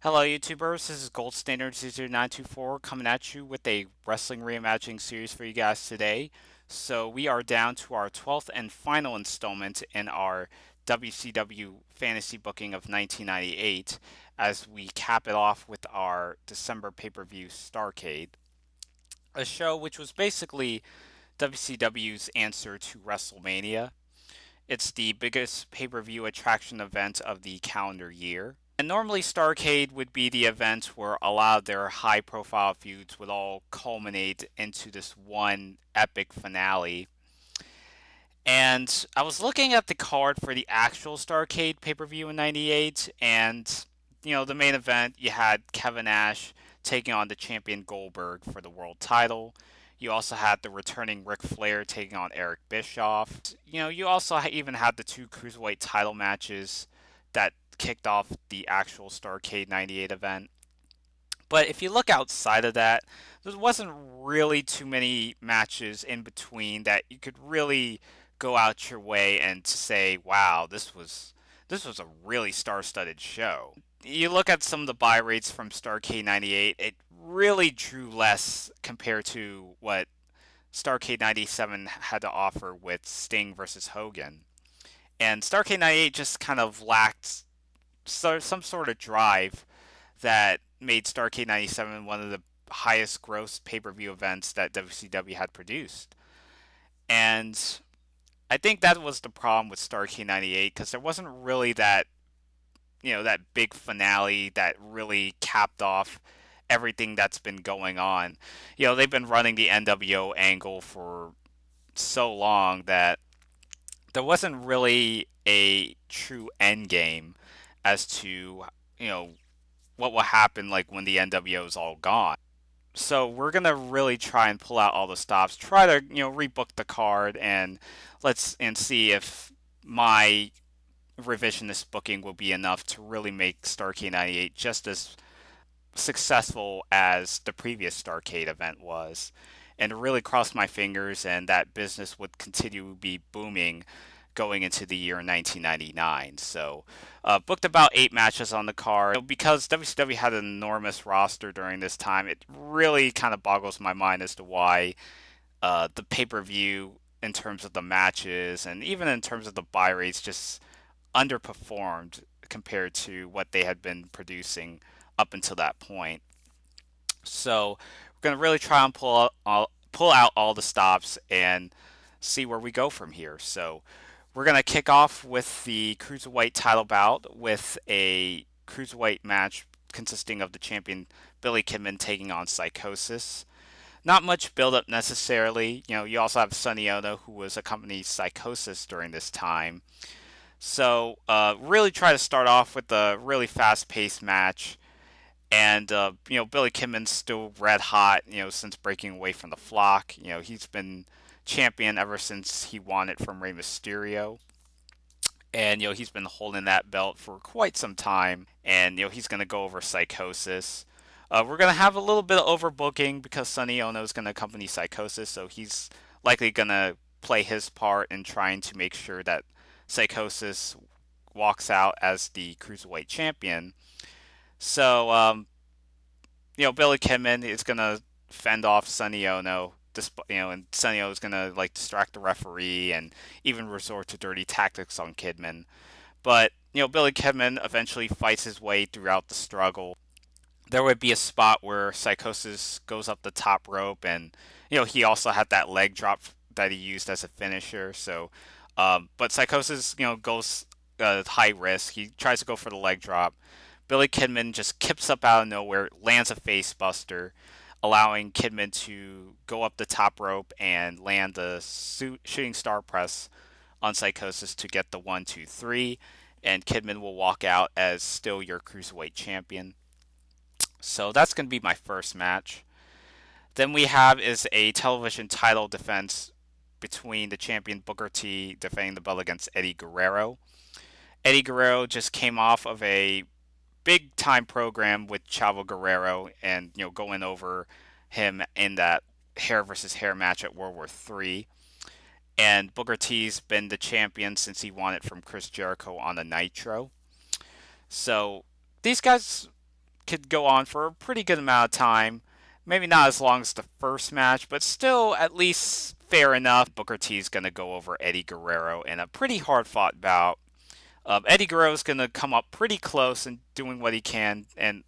Hello, YouTubers. This is Gold Standard 924 coming at you with a Wrestling Reimagining series for you guys today. So, we are down to our 12th and final installment in our WCW fantasy booking of 1998 as we cap it off with our December pay per view Starrcade, a show which was basically WCW's answer to WrestleMania. It's the biggest pay per view attraction event of the calendar year. And normally, Starrcade would be the event where a lot of their high profile feuds would all culminate into this one epic finale. And I was looking at the card for the actual Starrcade pay per view in '98, and the main event, you had Kevin Nash taking on the champion Goldberg for the world title. You also had the returning Ric Flair taking on Eric Bischoff. You also even had the two cruiserweight title matches that kicked off the actual Starrcade '98 event. But if you look outside of that, there wasn't really too many matches in between that you could really go out your way and say, "Wow, this was a really star-studded show." You look at some of the buy rates from Starrcade '98; it really drew less compared to what Starrcade '97 had to offer with Sting versus Hogan. And Starrcade '98 just kind of lacked some sort of drive that made Starrcade '97 one of the highest gross pay per view events that WCW had produced. And I think that was the problem with Starrcade '98 because there wasn't really that big finale that really capped off everything that's been going on. They've been running the NWO angle for so long that there wasn't really a true end game as to you know what will happen like when the NWO is all gone. So we're gonna really try and pull out all the stops, try to rebook the card, and see if my revisionist booking will be enough to really make Starrcade '98 just as successful as the previous Starrcade event was, and really cross my fingers and that business would continue to be booming going into the year 1999. So, booked about 8 matches on the card. Because WCW had an enormous roster during this time, it really kind of boggles my mind as to why the pay per view, in terms of the matches and even in terms of the buy rates, just underperformed compared to what they had been producing up until that point. So, we're going to really try and pull out all the stops and see where we go from here. So, we're going to kick off with the Cruiserweight title bout with a Cruiserweight match consisting of the champion Billy Kidman taking on Psychosis. Not much build up necessarily. You also have Sonny Ono, who was accompanied Psychosis during this time. So, really try to start off with a really fast paced match. And, Billy Kidman's still red hot, since breaking away from the flock. He's been champion ever since he won it from Rey Mysterio. And, he's been holding that belt for quite some time. And, he's going to go over Psychosis. We're going to have a little bit of overbooking because Sonny Ono is going to accompany Psychosis. So he's likely going to play his part in trying to make sure that Psychosis walks out as the Cruiserweight champion. So, Billy Kidman is going to fend off Sonny Ono, and Sonny Ono is going to like distract the referee and even resort to dirty tactics on Kidman. But, Billy Kidman eventually fights his way throughout the struggle. There would be a spot where Psychosis goes up the top rope, and, he also had that leg drop that he used as a finisher. So, but Psychosis, goes high risk. He tries to go for the leg drop. Billy Kidman just kips up out of nowhere, lands a face buster, allowing Kidman to go up the top rope and land the shooting star press on Psychosis to get the 1, 2, 3, and Kidman will walk out as still your cruiserweight champion. So that's going to be my first match. Then we have is a television title defense between the champion Booker T defending the belt against Eddie Guerrero. Eddie Guerrero just came off of a big time program with Chavo Guerrero, and going over him in that hair versus hair match at World War III. And Booker T's been the champion since he won it from Chris Jericho on the Nitro. So these guys could go on for a pretty good amount of time. Maybe not as long as the first match, but still at least fair enough. Booker T is going to go over Eddie Guerrero in a pretty hard fought bout. Eddie Guerrero is going to come up pretty close and doing what he can, and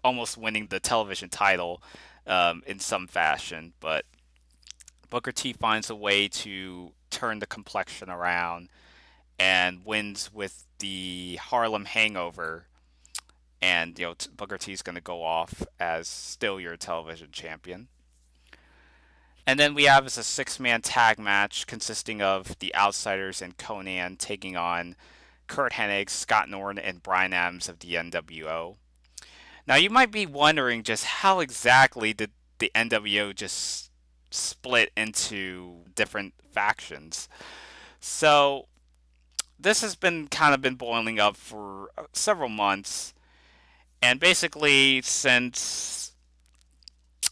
almost winning the television title in some fashion. But Booker T finds a way to turn the complexion around and wins with the Harlem Hangover. And Booker T is going to go off as still your television champion. And then we have as a six-man tag match consisting of the Outsiders and Conan taking on Kurt Hennig, Scott Norton, and Brian Adams of the NWO. Now you might be wondering just how exactly did the NWO just split into different factions. So this has been boiling up for several months, and basically since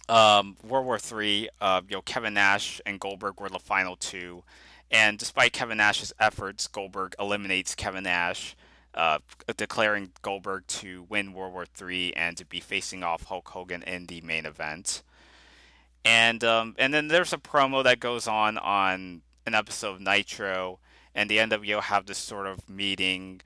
World War III, Kevin Nash and Goldberg were the final two, and despite Kevin Nash's efforts, Goldberg eliminates Kevin Nash, declaring Goldberg to win World War III and to be facing off Hulk Hogan in the main event. And then there's a promo that goes on an episode of Nitro, and the NWO have this sort of meeting,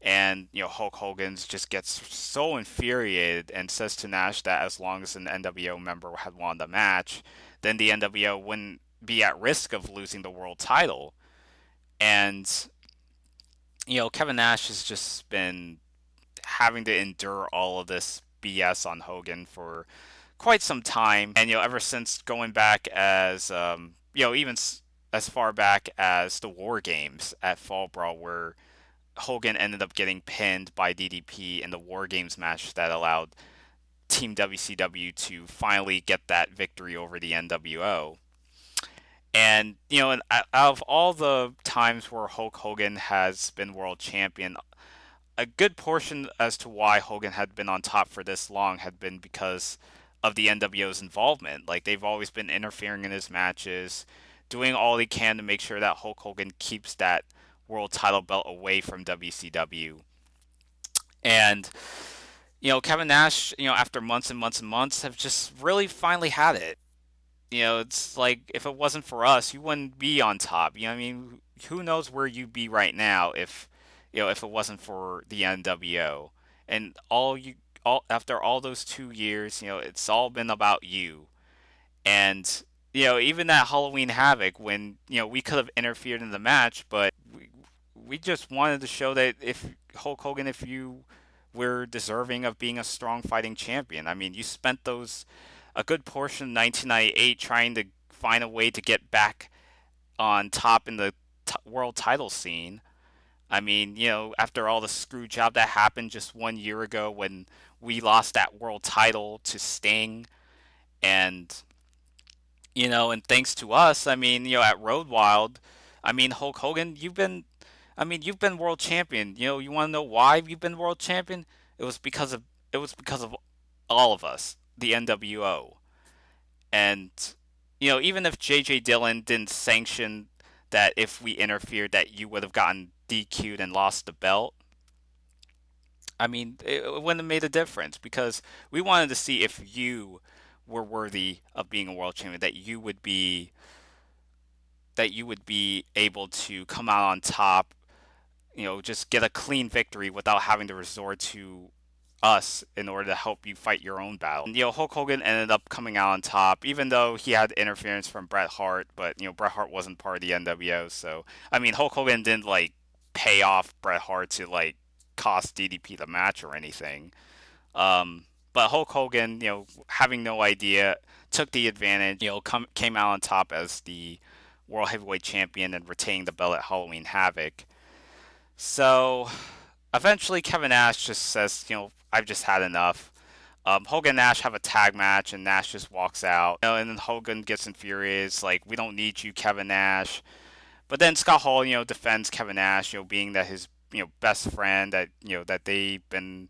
and Hulk Hogan's just gets so infuriated and says to Nash that as long as an NWO member had won the match, then the NWO wouldn't be at risk of losing the world title. And Kevin Nash has just been having to endure all of this BS on Hogan for quite some time, and ever since going back as even as far back as the War Games at Fall Brawl, where Hogan ended up getting pinned by DDP in the War Games match that allowed Team WCW to finally get that victory over the NWO. And out of all the times where Hulk Hogan has been world champion, a good portion as to why Hogan had been on top for this long had been because of the NWO's involvement. Like, they've always been interfering in his matches, doing all they can to make sure that Hulk Hogan keeps that world title belt away from WCW. And Kevin Nash, after months and months and months, have just really finally had it. It's like, if it wasn't for us, you wouldn't be on top. I mean, who knows where you'd be right now if it wasn't for the NWO. And all after all those 2 years, it's all been about you. And even that Halloween Havoc, when we could have interfered in the match, but we just wanted to show that if Hulk Hogan, if you were deserving of being a strong fighting champion. I mean, you spent a good portion of 1998 trying to find a way to get back on top in the world title scene. I mean, after all the screw job that happened just 1 year ago when we lost that world title to Sting, and and thanks to us, I mean, at Road Wild, I mean, Hulk Hogan, you've been world champion. You want to know why you've been world champion? It was because of all of us, the NWO. And even if JJ Dillon didn't sanction that if we interfered that you would have gotten DQ'd and lost the belt, I mean, it wouldn't have made a difference, because we wanted to see if you were worthy of being a world champion, that you would be able to come out on top, just get a clean victory without having to resort to us in order to help you fight your own battle. And, Hulk Hogan ended up coming out on top, even though he had interference from Bret Hart, but, Bret Hart wasn't part of the NWO, so, I mean, Hulk Hogan didn't, pay off Bret Hart to, cost DDP the match or anything. But Hulk Hogan, having no idea, took the advantage, came out on top as the World Heavyweight Champion and retaining the belt at Halloween Havoc. So, eventually Kevin Nash just says, I've just had enough. Hogan and Nash have a tag match, and Nash just walks out. And then Hogan gets infuriated, like, we don't need you, Kevin Nash. But then Scott Hall, defends Kevin Nash, being that his, best friend, that, that they've been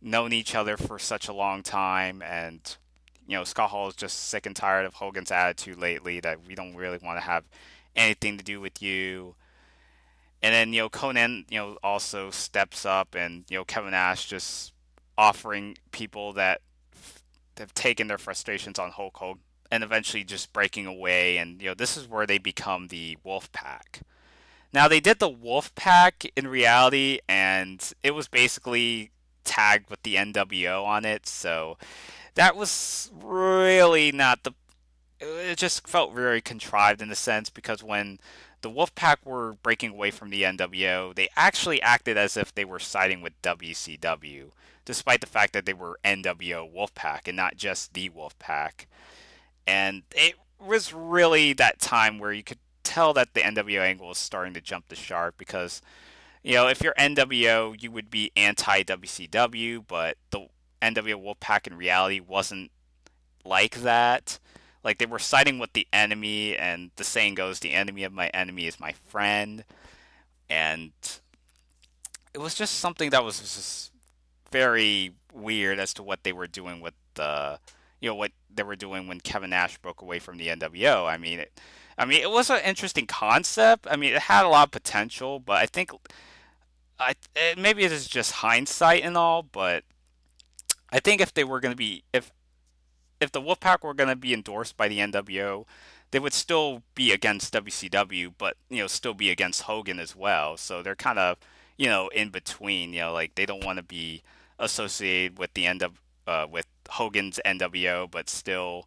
known each other for such a long time. And, Scott Hall is just sick and tired of Hogan's attitude lately, that we don't really want to have anything to do with you. And then, Conan, also steps up, and, Kevin Nash just offering people that have taken their frustrations on Hulk Hogan and eventually just breaking away. And, this is where they become the Wolf Pack. Now, they did the Wolf Pack in reality, and it was basically tagged with the NWO on it. So that was really not the. It just felt very contrived in a sense because when the Wolfpack were breaking away from the NWO, they actually acted as if they were siding with WCW, despite the fact that they were NWO Wolfpack and not just the Wolfpack. And it was really that time where you could tell that the NWO angle was starting to jump the shark because, if you're NWO, you would be anti WCW, but the NWO Wolfpack in reality wasn't like that. Like they were siding with the enemy, and the saying goes, "The enemy of my enemy is my friend." And it was just something that was just very weird as to what they were doing with what they were doing when Kevin Nash broke away from the NWO. It was an interesting concept. I mean, it had a lot of potential, but I think maybe it is just hindsight and all. But I think if they were going to be if the Wolfpack were going to be endorsed by the NWO, they would still be against WCW, but still be against Hogan as well. So they're kind of in between. Like they don't want to be associated with the end of with Hogan's NWO, but still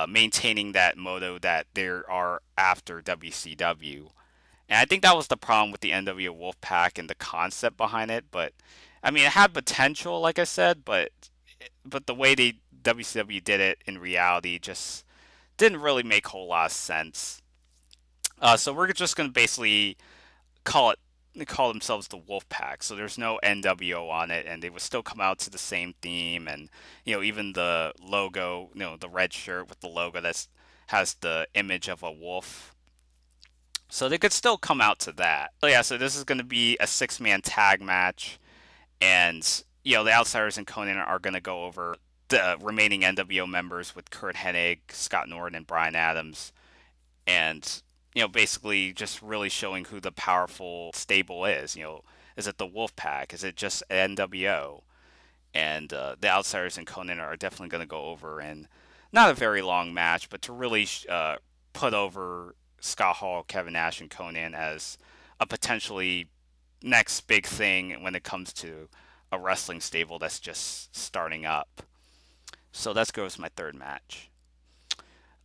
maintaining that motto that they are after WCW. And I think that was the problem with the NWO Wolfpack and the concept behind it. But I mean, it had potential, like I said, but the way they WCW did it in reality just didn't really make a whole lot of sense. So we're just going to basically call it call themselves the Wolfpack. So there's no NWO on it, and they would still come out to the same theme, and even the logo, the red shirt with the logo that has the image of a wolf. So they could still come out to that. So yeah, so this is going to be a six-man tag match, and the Outsiders and Conan are going to go over the remaining NWO members with Kurt Hennig, Scott Norton, and Brian Adams, and basically just really showing who the powerful stable is. Is it the Wolfpack? Is it just NWO? And the Outsiders and Conan are definitely going to go over, and not a very long match, but to really put over Scott Hall, Kevin Nash, and Conan as a potentially next big thing when it comes to a wrestling stable that's just starting up. So that goes my third match.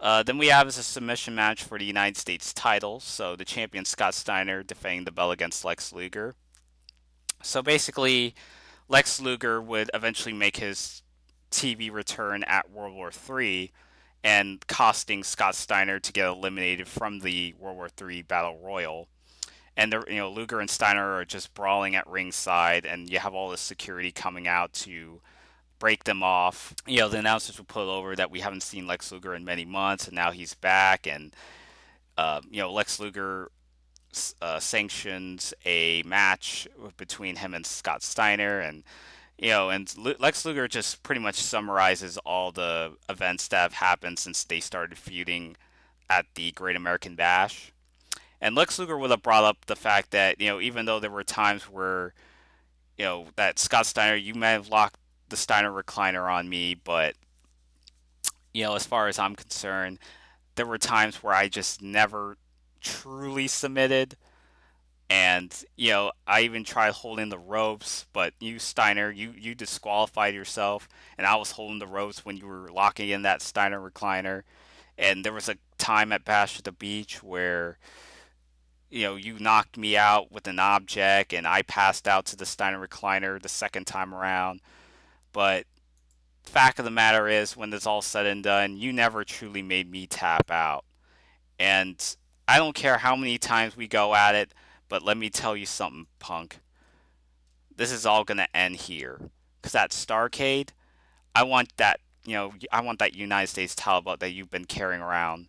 Then we have as a submission match for the United States title. So the champion Scott Steiner defending the belt against Lex Luger. So basically, Lex Luger would eventually make his TV return at World War III and costing Scott Steiner to get eliminated from the World War III Battle Royal. And Luger and Steiner are just brawling at ringside, and you have all the security coming out to break them off. The announcers will put over that we haven't seen Lex Luger in many months, and now he's back. And Lex Luger sanctions a match between him and Scott Steiner, and Lex Luger just pretty much summarizes all the events that have happened since they started feuding at the Great American Bash. And Lex Luger would have brought up the fact that even though there were times where that Scott Steiner, you may have locked the Steiner recliner on me, but as far as I'm concerned, there were times where I just never truly submitted. And I even tried holding the ropes, but you, Steiner, you disqualified yourself, and I was holding the ropes when you were locking in that Steiner recliner. And there was a time at Bash at the Beach where you knocked me out with an object, and I passed out to the Steiner recliner the second time around. But fact of the matter is, when it's all said and done, you never truly made me tap out. And I don't care how many times we go at it, but let me tell you something, punk. This is all going to end here. Because at Starrcade, I want that, I want that United States title belt that you've been carrying around.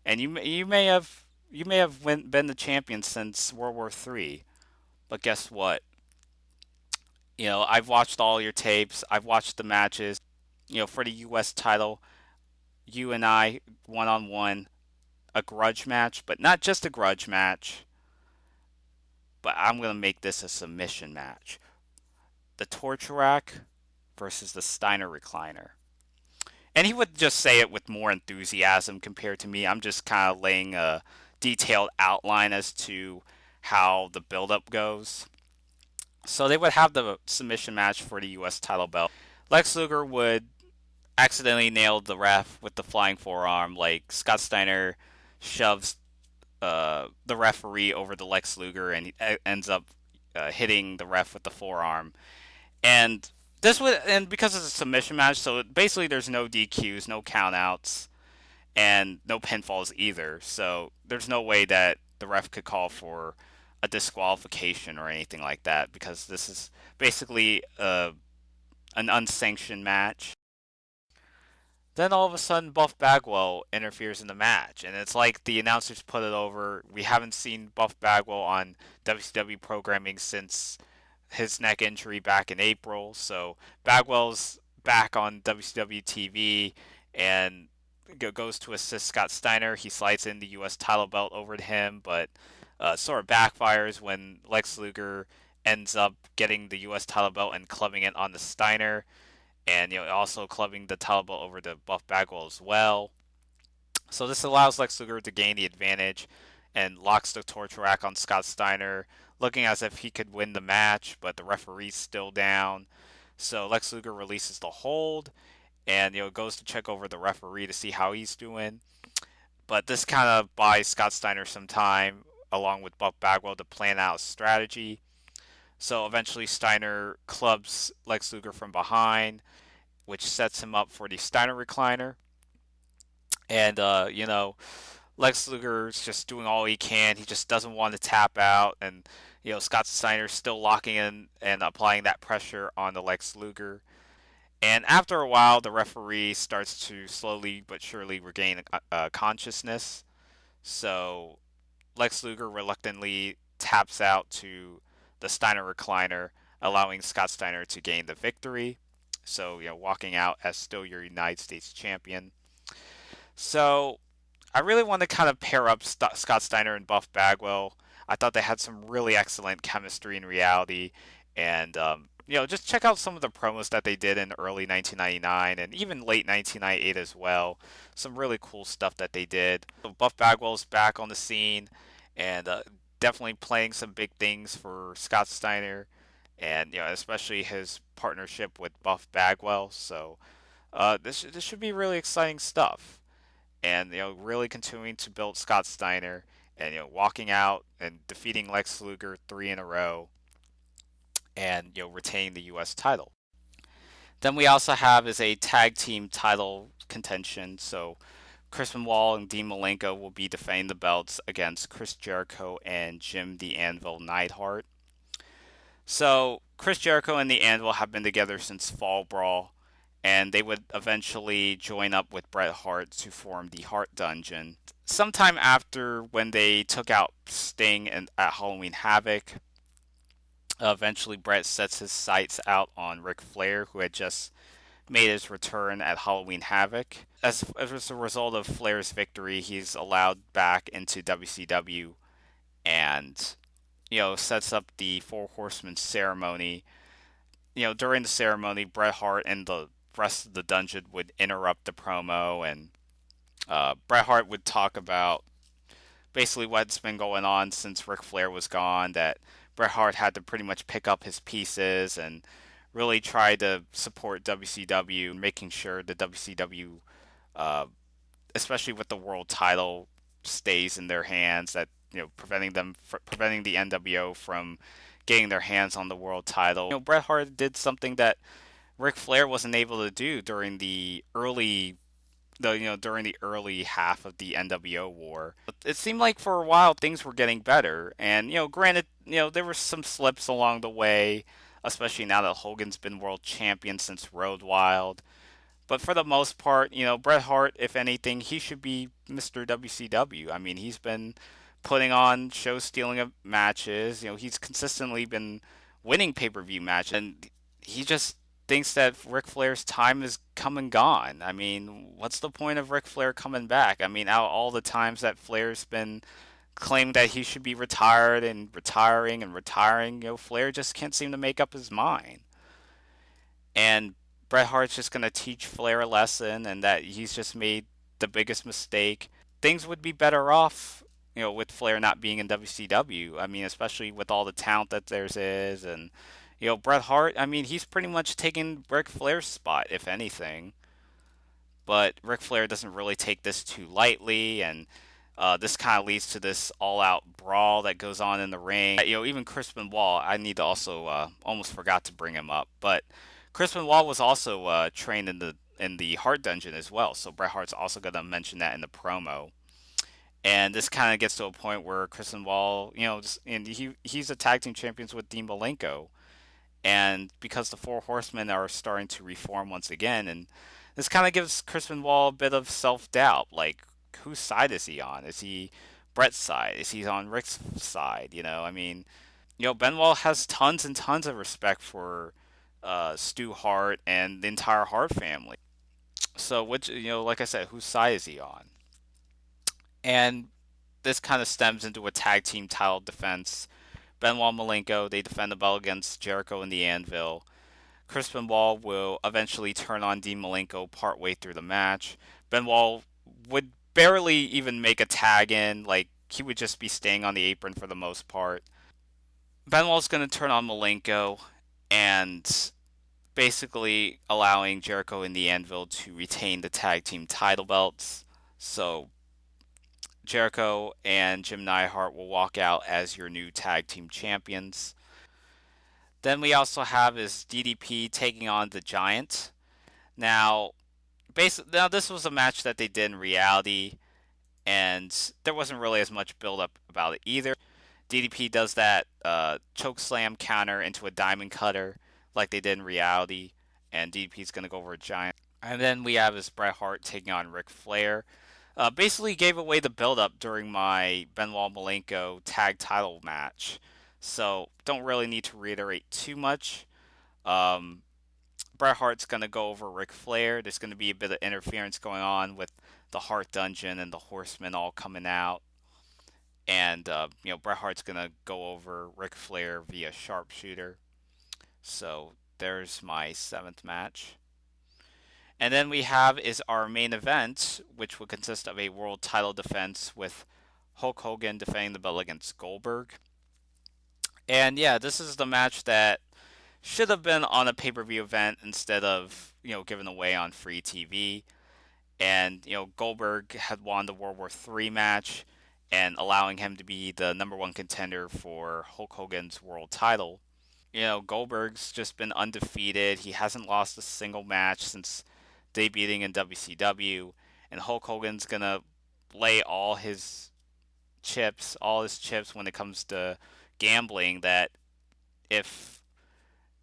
And you may have been the champion since World War III. But guess what? I've watched all your tapes. I've watched the matches. For the U.S. title, you and I, one-on-one, a grudge match. But not just a grudge match. But I'm going to make this a submission match. The torture rack versus the Steiner recliner. And he would just say it with more enthusiasm compared to me. I'm just kind of laying a detailed outline as to how the build-up goes. So they would have the submission match for the U.S. title belt. Lex Luger would accidentally nail the ref with the flying forearm. Like Scott Steiner shoves the referee over the Lex Luger, and he ends up hitting the ref with the forearm. And because it's a submission match, so basically there's no DQs, no countouts, and no pinfalls either. So there's no way that the ref could call for a disqualification or anything like that, because this is basically an unsanctioned match. Then all of a sudden, Buff Bagwell interferes in the match, and it's like the announcers put it over. We haven't seen Buff Bagwell on WCW programming since his neck injury back in April. So Bagwell's back on WCW TV and goes to assist Scott Steiner. He slides in the U.S. title belt over to him, but sort of backfires when Lex Luger ends up getting the U.S. title belt and clubbing it on the Steiner, and also clubbing the title belt over to Buff Bagwell as well. So this allows Lex Luger to gain the advantage and locks the torch rack on Scott Steiner, looking as if he could win the match, but the referee's still down. So Lex Luger releases the hold and goes to check over the referee to see how he's doing. But this kind of buys Scott Steiner some time, along with Buff Bagwell, to plan out a strategy. So eventually Steiner clubs Lex Luger from behind, which sets him up for the Steiner recliner. And, Lex Luger's just doing all he can. He just doesn't want to tap out. And, Scott Steiner's still locking in and applying that pressure on the Lex Luger. And after a while, the referee starts to slowly but surely regain consciousness. So Lex Luger reluctantly taps out to the Steiner recliner, allowing Scott Steiner to gain the victory. So, walking out as still your United States champion. So, I really want to kind of pair up Scott Steiner and Buff Bagwell. I thought they had some really excellent chemistry in reality. And, just check out some of the promos that they did in early 1999 and even late 1998 as well. Some really cool stuff that they did. So Buff Bagwell's back on the scene and definitely playing some big things for Scott Steiner, and especially his partnership with Buff Bagwell. So this should be really exciting stuff, and really continuing to build Scott Steiner, and walking out and defeating Lex Luger 3 in a row, and retaining the U.S. title. Then we also have is a tag team title contention. So Chris Benoit and Dean Malenko will be defending the belts against Chris Jericho and Jim the Anvil Neidhart. So Chris Jericho and the Anvil have been together since Fall Brawl, and they would eventually join up with Bret Hart to form the Hart Dungeon. Sometime after, when they took out Sting at Halloween Havoc, eventually Bret sets his sights out on Ric Flair, who had just made his return at Halloween Havoc. As a result of Flair's victory, he's allowed back into WCW and, sets up the Four Horsemen ceremony. During the ceremony, Bret Hart and the rest of the dungeon would interrupt the promo, and Bret Hart would talk about basically what's been going on since Ric Flair was gone, that Bret Hart had to pretty much pick up his pieces and really try to support WCW, making sure the WCW, especially with the world title, stays in their hands. That preventing the NWO from getting their hands on the world title. Bret Hart did something that Ric Flair wasn't able to do during the early half of the NWO war. It seemed like for a while things were getting better, and granted, there were some slips along the way, especially now that Hogan's been world champion since Road Wild. But for the most part, Bret Hart, if anything, he should be Mr. WCW. I mean, he's been putting on show-stealing matches. He's consistently been winning pay-per-view matches, and he just thinks that Ric Flair's time is come and gone. I mean, what's the point of Ric Flair coming back? I mean, out all the times that Flair's been claiming that he should be retired and retiring and retiring, Flair just can't seem to make up his mind. And Bret Hart's just going to teach Flair a lesson and that he's just made the biggest mistake. Things would be better off, with Flair not being in WCW. I mean, especially with all the talent that there's is, and Bret Hart. I mean, he's pretty much taking Ric Flair's spot, if anything. But Ric Flair doesn't really take this too lightly, and this kind of leads to this all-out brawl that goes on in the ring. Even Chris Benoit, I need to also almost forgot to bring him up, but Chris Benoit was also trained in the Hart Dungeon as well. So Bret Hart's also going to mention that in the promo. And this kind of gets to a point where Chris Benoit, and he's a tag team champions with Dean Malenko, and because the Four Horsemen are starting to reform once again, and this kind of gives Chris Benoit a bit of self doubt. Like, whose side is he on? Is he Brett's side? Is he on Rick's side? I mean, Benoit has tons and tons of respect for Stu Hart and the entire Hart family. So, which, like I said, whose side is he on? And this kind of stems into a tag team title defense. Benoit and Malenko, they defend the belt against Jericho and the Anvil. Chris Benoit will eventually turn on Dean Malenko partway through the match. Benoit would barely even make a tag in, like he would just be staying on the apron for the most part. Benoit's going to turn on Malenko and basically allowing Jericho and the Anvil to retain the tag team title belts. So Jericho and Jim Neidhart will walk out as your new tag team champions. Then we also have is DDP taking on the Giant. Now, now this was a match that they did in reality, and there wasn't really as much build up about it either. DDP does that choke slam counter into a diamond cutter like they did in reality, and DDP's going to go over a Giant. And then we have is Bret Hart taking on Ric Flair. Basically gave away the build up during my Benoit Malenko tag title match, so don't really need to reiterate too much. Um, Bret Hart's going to go over Ric Flair. There's going to be a bit of interference going on with the Hart Dungeon and the Horsemen all coming out. And, Bret Hart's going to go over Ric Flair via sharpshooter. So there's my seventh match. And then we have is our main event, which would consist of a world title defense with Hulk Hogan defending the belt against Goldberg. And yeah, this is the match that should have been on a pay-per-view event instead of, given away on free TV. And, Goldberg had won the World War III match and allowing him to be the number one contender for Hulk Hogan's world title. Goldberg's just been undefeated. He hasn't lost a single match since debuting in WCW, and Hulk Hogan's gonna lay all his chips when it comes to gambling. That if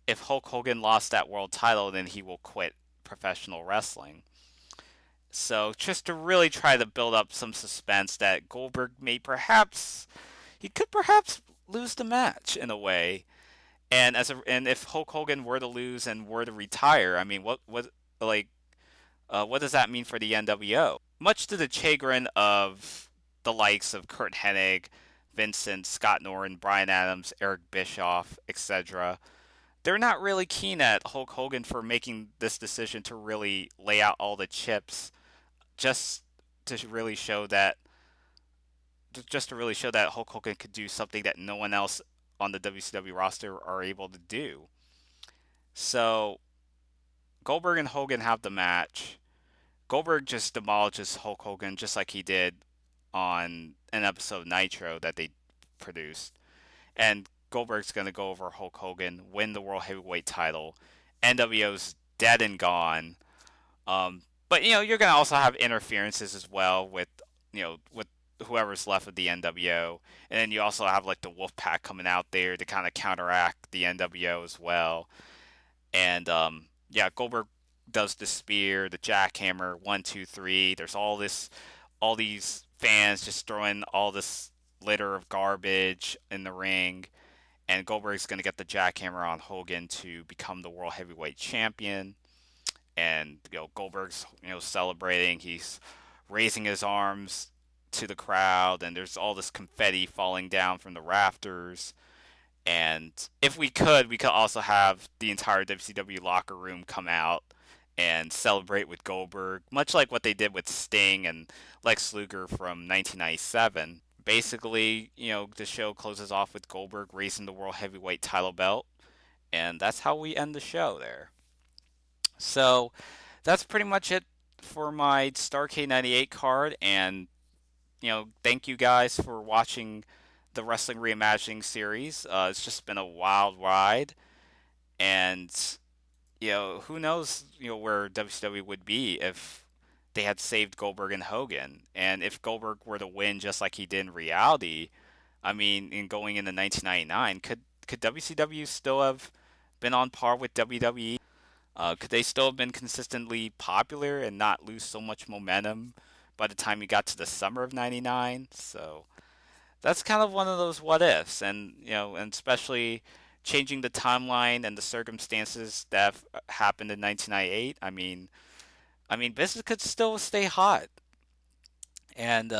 Hulk Hogan lost that world title, then he will quit professional wrestling. So just to really try to build up some suspense that Goldberg could perhaps lose the match in a way. And if Hulk Hogan were to lose and were to retire, I mean, what does that mean for the NWO? Much to the chagrin of the likes of Kurt Hennig, Vincent, Scott Norton, Brian Adams, Eric Bischoff, etc., they're not really keen at Hulk Hogan for making this decision to really lay out all the chips, just to really show that Hulk Hogan could do something that no one else on the WCW roster are able to do. So Goldberg and Hogan have the match. Goldberg just demolishes Hulk Hogan just like he did on an episode of Nitro that they produced. And Goldberg's going to go over Hulk Hogan, win the World Heavyweight title. NWO's dead and gone. But, you're going to also have interferences as well with whoever's left of the NWO. And then you also have, like, the Wolfpack coming out there to kind of counteract the NWO as well. And, yeah, Goldberg does the spear, the jackhammer, 1, 2, 3. There's all these fans just throwing all this litter of garbage in the ring, and Goldberg's going to get the jackhammer on Hogan to become the World Heavyweight Champion. And Goldberg's celebrating. He's raising his arms to the crowd, and there's all this confetti falling down from the rafters. And if we could also have the entire WCW locker room come out and celebrate with Goldberg, much like what they did with Sting and Lex Luger from 1997. Basically, the show closes off with Goldberg raising the World Heavyweight title belt, and that's how we end the show there. So that's pretty much it for my Starrcade 98 card, and thank you guys for watching the Wrestling Reimagining series. It's just been a wild ride, and who knows, where WCW would be if they had saved Goldberg and Hogan, and if Goldberg were to win just like he did in reality. I mean, in going into 1999, could WCW still have been on par with WWE? Could they still have been consistently popular and not lose so much momentum by the time you got to the summer of '99? So that's kind of one of those what ifs, and and especially changing the timeline and the circumstances that happened in 1998. I mean, business could still stay hot, and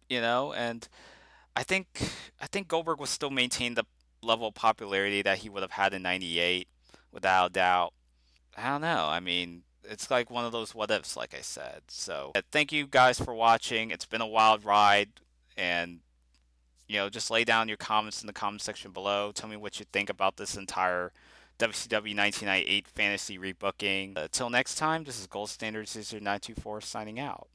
and I think I think Goldberg will still maintain the level of popularity that he would have had in '98, without a doubt. I don't know. I mean, it's like one of those what ifs, like I said. So, thank you guys for watching. It's been a wild ride, and just lay down your comments in the comment section below. Tell me what you think about this entire WCW 1998 fantasy rebooking. Till next time, this is Gold Standard 924 signing out.